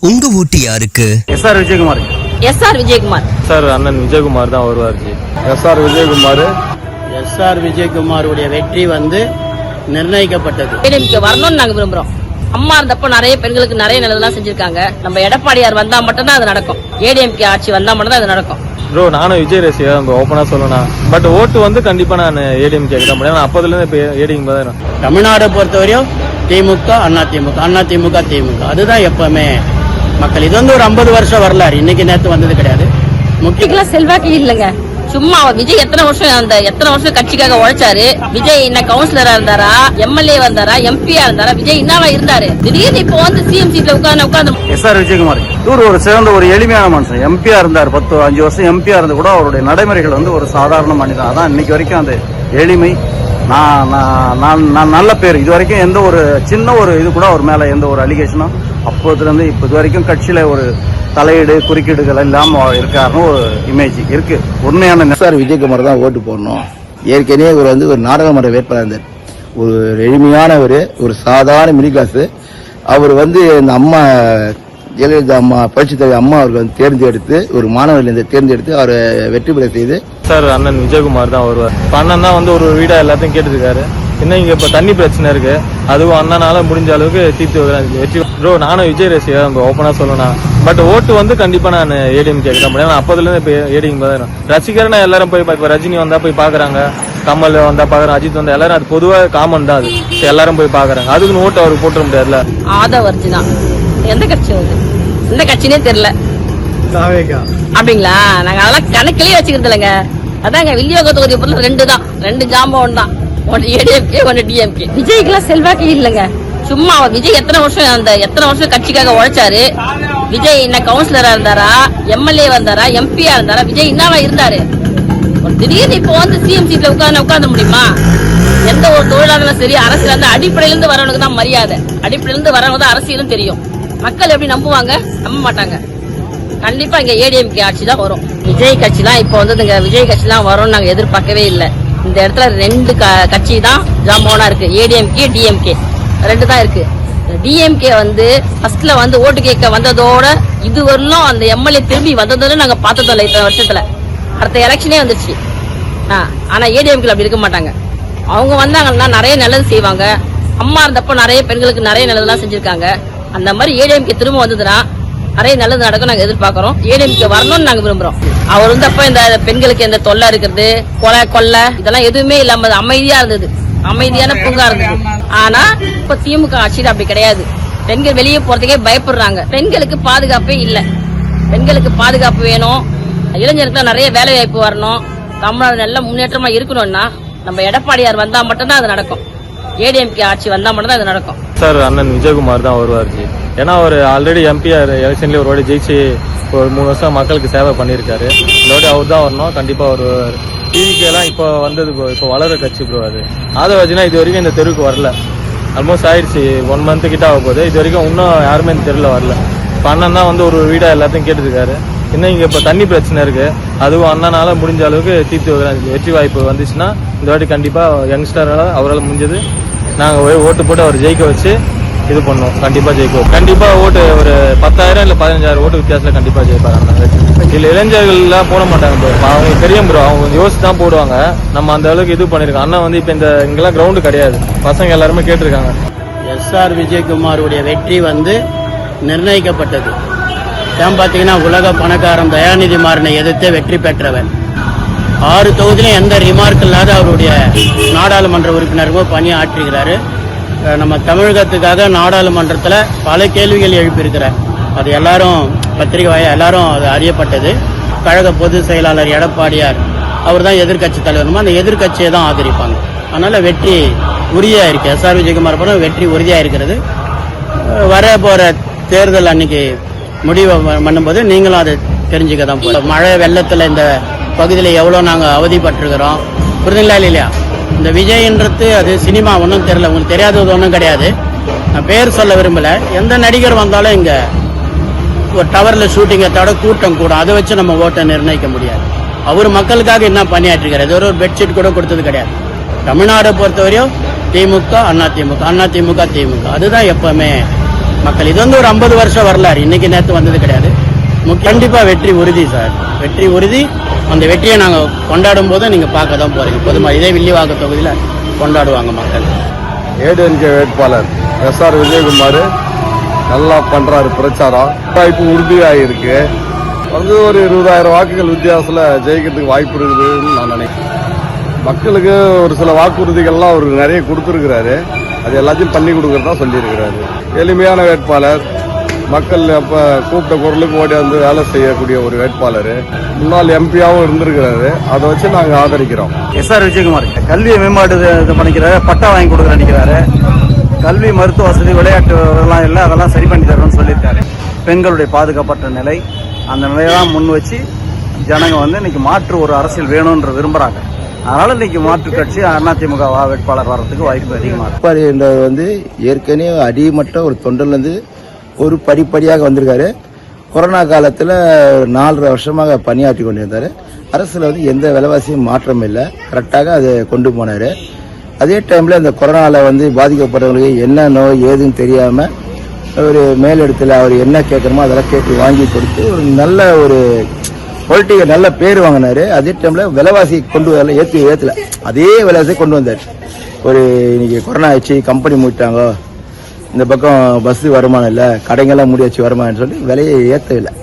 உங்க ஓட்டு யாருக்கு? SR Vijayakumar. SR Vijayakumar sir அண்ணன் விஜயகுமார் தான் வருவார். எஸ்ஆர் விஜயகுமார். எஸ்ஆர் விஜயகுமாருடைய வெற்றி நிர்ணயிக்கப்பட்டது. ஏடிஎம்கே வரணும்னு நாங்க விரும்புறோம். அம்மா இருந்தப்ப நிறைய பெண்களுக்கு நிறைய நல்லதெல்லாம் செஞ்சிருக்காங்க. நம்ம எடப்பாடியார் வந்தா மட்டும்தான் அது நடக்கும். ஏடிஎம்கே ஆட்சி வந்தா மட்டும்தான் அது நடக்கும். ப்ரோ நானும் விஜய் ரசிகர் நம்ம ஓப்பனா சொல்லணும். பட் ஓட்டு கண்டிப்பா நான் ஏடிஎம்கே தான் பண்ணேன். அப்பதுல இருந்து இப்ப ஏடிஎம்கே தான். தமிழ்நாடை பொறுத்தவரையும் திமுக, அதிமுக, திமுக அதுதான் எப்பவுமே மக்கள். இது ஒரு 50 வருஷம் வரலாறு. இன்னைக்கு நேத்து வந்தது கிடையாது. முக்கிய செல்வாக்கு இல்லங்க. சும்மா விஜய் எத்தனை வருஷம் கட்சிக்காக உழைச்சாரு. விஜய் என்ன கவுன்சிலரா இருந்தாரா, எம்எல்ஏ வந்தாரா, எம்பியா இருந்தாரா? விஜய் என்னவா இருந்தாரு? திடீர்னு இப்போ சிஎம் சீட்ல உட்கார்ந்து. எஸ்ஆர் விஜயகுமார் ஒரு சிறந்த ஒரு எளிமையான மனுஷன். எம்பியா இருந்தார். 5 வருஷம் எம்பியா இருந்து கூட அவருடைய நடைமுறைகள் ஒரு சாதாரண மனிதன். அதான் இன்னைக்கு வரைக்கும் அந்த எளிமை. நான் நல்ல பேர். இது வரைக்கும் எந்த ஒரு சின்ன ஒரு இது கூட அவர் மேல எந்த ஒரு அலிகேஷனும் அப்போதுல இருந்து இப்ப இது வரைக்கும் கட்சியில ஒரு தலையீடு குறுக்கீடுகள் இல்லாம இருக்காருன்னு ஒரு இமேஜ் இருக்கு. உண்மையான எஸ்ஆர் விஜயகுமார் தான் ஓட்டு போடணும். ஏற்கனவே இவர் ஒரு நாடாளுமன்ற வேட்பாளர் இருந்தார். ஒரு எளிமையான ஒரு சாதாரண மிடில் கிளாஸ். அவர் இந்த அம்மா ஜெயலலிதா அம்மா புரட்சி தலைவர் அம்மா அவர்கள் தேர்ந்தெடுத்து ஒரு மாணவர்கள் தேர்ந்தெடுத்து அவரை வெற்றி பெற செய்து. சார் அண்ணன் விஜயகுமார் தான் வருவார். அண்ணன் தான் ஒரு வீடா எல்லாத்தையும் கேட்டுருக்காரு. இன்னும் இங்க இப்ப தண்ணி பிரச்சனை இருக்கு. அதுவும் அண்ணனால முடிஞ்ச அளவுக்கு தீர்த்து வெற்றி. ப்ரோ நானும் விஜய் ரசிகர் நம்ம ஓப்பனா சொல்லணும். பட் ஓட்டு கண்டிப்பா நான் ஏடிஎம்கே தான் பண்ணேன். அப்பதுல இருந்து இப்ப ஏடிஎம்கே தான். ரசிகர்னா எல்லாரும் போய் இப்ப ரஜினி வந்தா போய் பாக்குறாங்க, கமல் வந்தா பாக்குறாங்க, அஜித் வந்தா எல்லாரும் அது பொதுவா காமன் தான். அது எல்லாரும் போய் பாக்குறாங்க. அதுக்குன்னு ஓட்டு அவருக்கு போட்டுற முடியாதுல்ல. ஆதவர்ஜினா எந்த கட்சி எந்த கட்சினே தெரியல அப்படிங்களா? நாங்க அதெல்லாம் கணக்கிலேயே வச்சுக்கிறது இல்லைங்க. அதாங்க வில்லியோக தொகுதி பொருள் 2 ஜாம்பவன் தான். ஒன்னு ஏடிஎம்கே, ஒன்னு டிஎம்கே. விஜய்க்குலாம் செல்வாக்கு இல்லைங்க. சும்மா விஜய் எத்தனை வருஷம் கட்சிக்காக உழைச்சாரு. விஜய் என்ன கவுன்சிலரா இருந்தாரா, எம்எல்ஏ வந்தாரா, எம்பியா இருந்தாரா? விஜய் என்னவா இருந்தாரு? திடீர்னு இப்போ சிஎம் சீட்ல உட்கார்ந்து முடியுமா? எந்த ஒரு தொழிலாளரும் சரி, அரசியல் அடிப்படையில இருந்து வரவனுக்கு தான் மரியாதை. அடிப்படையில இருந்து வரவங்க தான் அரசியலும் தெரியும். மக்கள் எப்படி நம்புவாங்க? நம்ப மாட்டாங்க. கண்டிப்பா இங்க ஏடிஎம்கே ஆட்சி தான் வரும். விஜய் கட்சி தான் இப்ப விஜய் கட்சி தான் வரும்னு நாங்க எதிர்பார்க்கவே இல்லை. இந்த இடத்துல 2 கட்சி தான் ஜாம்பவனா இருக்கு. ஏடிஎம்கே, டிஎம்கே 2 தான் இருக்கு. டிஎம்கே ஃபர்ஸ்ட்ல ஓட்டு கேட்க வந்ததோட இது வரலும் அந்த எம்எல்ஏ திரும்பி வந்ததோட நாங்க பார்த்ததில்ல. இத்தனை வருஷத்துல அடுத்த எலெக்ஷனே வந்துருச்சு. ஆனா ஏடிஎம்கே அப்படி இருக்க மாட்டாங்க. அவங்க வந்தாங்கன்னா நிறைய நல்லது செய்வாங்க. அம்மா இருந்தப்ப நிறைய பெண்களுக்கு நிறைய நல்லதெல்லாம் செஞ்சிருக்காங்க. அந்த மாதிரி ஏடிஎம்கே திரும்ப வந்ததுன்னா நிறைய நல்லது நடக்கும் நாங்க எதிர்பார்க்கிறோம். ஏடிஎம்கே வரணும்னு நாங்க விரும்புறோம். அவர் அப்ப இந்த பெண்களுக்கு எந்த தொல்லை இருக்கிறது, கொலை இதெல்லாம் எதுவுமே இல்லாம அமைதியா இருந்தது. அமைதியான பூங்கா இருந்தது. ஆனா இப்ப திமுக ஆட்சியில் அப்படி கிடையாது. பெண்கள் வெளியே போறதுக்கே பயப்படுறாங்க. பெண்களுக்கு பாதுகாப்பே இல்ல. பெண்களுக்கு பாதுகாப்பு வேணும். இளைஞருக்கு நிறைய வேலை வாய்ப்பு வரணும். தமிழ்நாடு நல்ல முன்னேற்றமா இருக்கணும்னா நம்ம எடப்பாடியார் வந்தா மட்டும்தான் அது நடக்கும். ஏடிஎம்கே ஆட்சி வந்தா மட்டும்தான் அது நடக்கும். சார் அண்ணன் விஜயகுமார் தான் வருவார். ஏன்னா அவர் ஆல்ரெடி எம்பிஆர் எலெக்ஷன்ல ஒரு வாட்டி ஜெயிச்சு ஒரு 3 வருஷம் மக்களுக்கு சேவை பண்ணியிருக்காரு. இந்த வாட்டி அவர் தான் வரணும். கண்டிப்பா வருவார். டிவிக்கெல்லாம் இப்போ வந்தது இப்போ வளர கட்சி ப்ரோ. அது ஆதவர்ஜினா இது வரைக்கும் இந்த தெருவுக்கு வரல. ஆல்மோஸ்ட் ஆயிடுச்சு. 1 மந்த் கிட்ட ஆக போகுது. இது வரைக்கும் இன்னும் யாருமே இந்த தெருவில் வரல. இப்போ அண்ணன் தான் ஒரு வீடா எல்லாத்தையும் கேட்டுருக்காரு. இன்னும் இங்க இப்ப தண்ணி பிரச்சனை இருக்கு. அதுவும் அண்ணனால முடிஞ்ச அளவுக்கு தீர்த்து வெற்றி வாய்ப்பு வந்துச்சுன்னா இந்த வாட்டி கண்டிப்பா யங்ஸ்டரால அவரால் முடிஞ்சது நாங்க ஓட்டு போட்டு அவர் ஜெயிக்க வச்சு இது பண்ணோம். கண்டிப்பா ஜெயிக்கும். கண்டிப்பா ஓட்டு ஒரு 10,000 இல்ல 15,000 ஓட்டு வித்தியாசத்துல கண்டிப்பா ஜெயிப்பாங்க. இல்ல இளைஞர்கள் எல்லாம் போட மாட்டாங்க. அவங்க தெரியும் ப்ரோ. அவங்க யோசிச்சு தான் போடுவாங்க. நம்ம அந்த அளவுக்கு இது பண்ணிருக்கோம். அண்ணன் இப்ப இங்கெல்லாம் கிரவுண்டு கிடையாது. பசங்க எல்லாருமே கேட்டிருக்காங்க. எஸ்ஆர் விஜயகுமாருடைய வெற்றி நிர்ணயிக்கப்பட்டது. ஏன் பாத்தீங்கன்னா உலக பணக்காரன் தயாநிதி மாறனை எதிர்த்து வெற்றி பெற்றவர். 6 தொகுதியிலும் எந்த ரிமார்க் இல்லாத அவருடைய நாடாளுமன்ற உறுப்பினர்களும் பணியாற்றுகிறாரு. நம்ம தமிழகத்துக்காக நாடாளுமன்றத்தில் பல கேள்விகள் எழுப்பியிருக்கிறார். அது எல்லாரும் பத்திரிகை வாயா எல்லாரும் அது அறியப்பட்டது. கழக பொதுச் செயலாளர் எடப்பாடியார் அவர் தான் எதிர்கட்சி தலைவர். அந்த எதிர்கட்சியை தான் ஆதரிப்பாங்க. அதனால வெற்றி உறுதியா இருக்கு. எஸ்ஆர் விஜயகுமார் படம் வெற்றி உறுதியா இருக்கிறது. வர போற தேர்தல் அன்னைக்கு முடிவு பண்ணும்போது நீங்களும் அதை தெரிஞ்சுக்க தான் போறோம். மழை வெள்ளத்துல இந்த பகுதியில் எவ்வளவு நாங்க அவதிப்பட்டிருக்கிறோம். புரியுதுங்களா இல்லையா? இந்த விஜய்ன்றது அது சினிமா ஒன்றும் தெரியல. உங்களுக்கு தெரியாதது ஒன்றும் கிடையாது. நான் பேர் சொல்ல விரும்பல. எந்த நடிகர் வந்தாலும் இங்க ஒரு டவர்ல ஷூட்டிங்கை தவிர கூட்டம் கூடும். அதை வச்சு நம்ம ஓட்டை நிர்ணயிக்க முடியாது. அவர் மக்களுக்காக என்ன பணியாற்றிருக்காரு. ஒரு பெட்ஷீட் கூட கொடுத்தது கிடையாது. தமிழ்நாடை பொறுத்தவரையும் திமுக, அதிமுக, திமுக அதுதான் எப்பவுமே மக்கள். இது வந்து ஒரு 50 வருஷம் வரலாறு, இன்னைக்கு நேற்று வந்தது கிடையாது. கண்டிப்பா வெற்றி உறுதி சார், வெற்றி உறுதி. அந்த வெற்றியை நாங்க கொண்டாடும் போது நீங்க பார்க்க தான் போறீங்க. பொதுமா இதே வில்லிவாக்கம் தொகுதியில கொண்டாடுவாங்க மக்கள். ஏடிஎம்கே வேட்பாளர் எஸ்ஆர் விஜயகுமார் நல்லா பண்றாரு பிரச்சாரம். வாய்ப்பு உறுதியாயிருக்கு. வந்து ஒரு 20,000 வாக்குகள் வித்தியாசத்துல ஜெயிக்கிறதுக்கு வாய்ப்பு இருக்குதுன்னு நான் நினைக்கிறேன். மக்களுக்கு ஒரு சில வாக்குறுதிகள்லாம் அவர் நிறைய கொடுத்துருக்கிறாரு. அது எல்லாத்தையும் பண்ணி கொடுக்கறதா சொல்லியிருக்கிறாரு. எளிமையான வேட்பாளர், மக்கள் அப்ப கூப்பிட்ட குரலுக்கு ஓடி வந்து வேலை செய்யக்கூடிய ஒரு வேட்பாளர். முன்னாள் எம்பியாவும் இருந்திருக்கிறாரு. அதை வச்சு நாங்க ஆதரிக்கிறோம். எஸ்ஆர் விஜயகுமார் கல்வியை மேம்பாடு இது பண்ணிக்கிறாரு, பட்டா வாங்கி கொடுக்க நினைக்கிறாரு. கல்வி, மருத்துவ வசதி, விளையாட்டு எல்லாம் இல்லை, அதெல்லாம் சரி பண்ணி தரணும்னு சொல்லியிருக்காரு. பெண்களுடைய பாதுகாப்பற்ற நிலை, அந்த நிலையெல்லாம் முன் வச்சு ஜனங்க வந்து இன்னைக்கு மாற்று ஒரு அரசியல் வேணும்ன்ற விரும்புறாங்க. அதனால இன்னைக்கு மாற்று கட்சி அதிமுக வேட்பாளர் வர்றதுக்கு வாய்ப்பு அதிகமாக எடப்பாடி என்றவர் வந்து ஏற்கனவே அடிமட்ட ஒரு தொண்டர்ல இருந்து ஒரு படிப்படியாக வந்திருக்காரு. கொரோனா காலத்துல 4.5 வருஷமாக பணியாற்றி கொண்டிருந்தாரு. அரசுல வந்து எந்த விலைவாசியும் மாற்றம் இல்லை, கரெக்டாக அதை கொண்டு போனாரு. அதே டைம்ல இந்த கொரோனால வந்து பாதிக்கப்பட்டவங்களுக்கு என்ன நோய் ஏதுன்னு தெரியாம ஒரு மேலிடத்துல அவர் என்ன கேட்கணுமோ அதெல்லாம் கேட்டு வாங்கி கொடுத்து ஒரு நல்ல ஒரு பொலிட்டிக்கல் நல்ல பேர் வாங்கினாரு. அதே டைம்ல விலைவாசி கொண்டு வரல, ஏத்தல, அதே விலைவாசி கொண்டு வந்தாரு. ஒரு இன்னைக்கு கொரோனா ஆயிடுச்சு, கம்பெனி மூட்டாங்க, இந்த பக்கம் பஸ் வருமானம் இல்லை, கடைங்கெல்லாம் மூடியாச்சு வருமானம்னு சொல்லி விலையை ஏற்றவில்லை.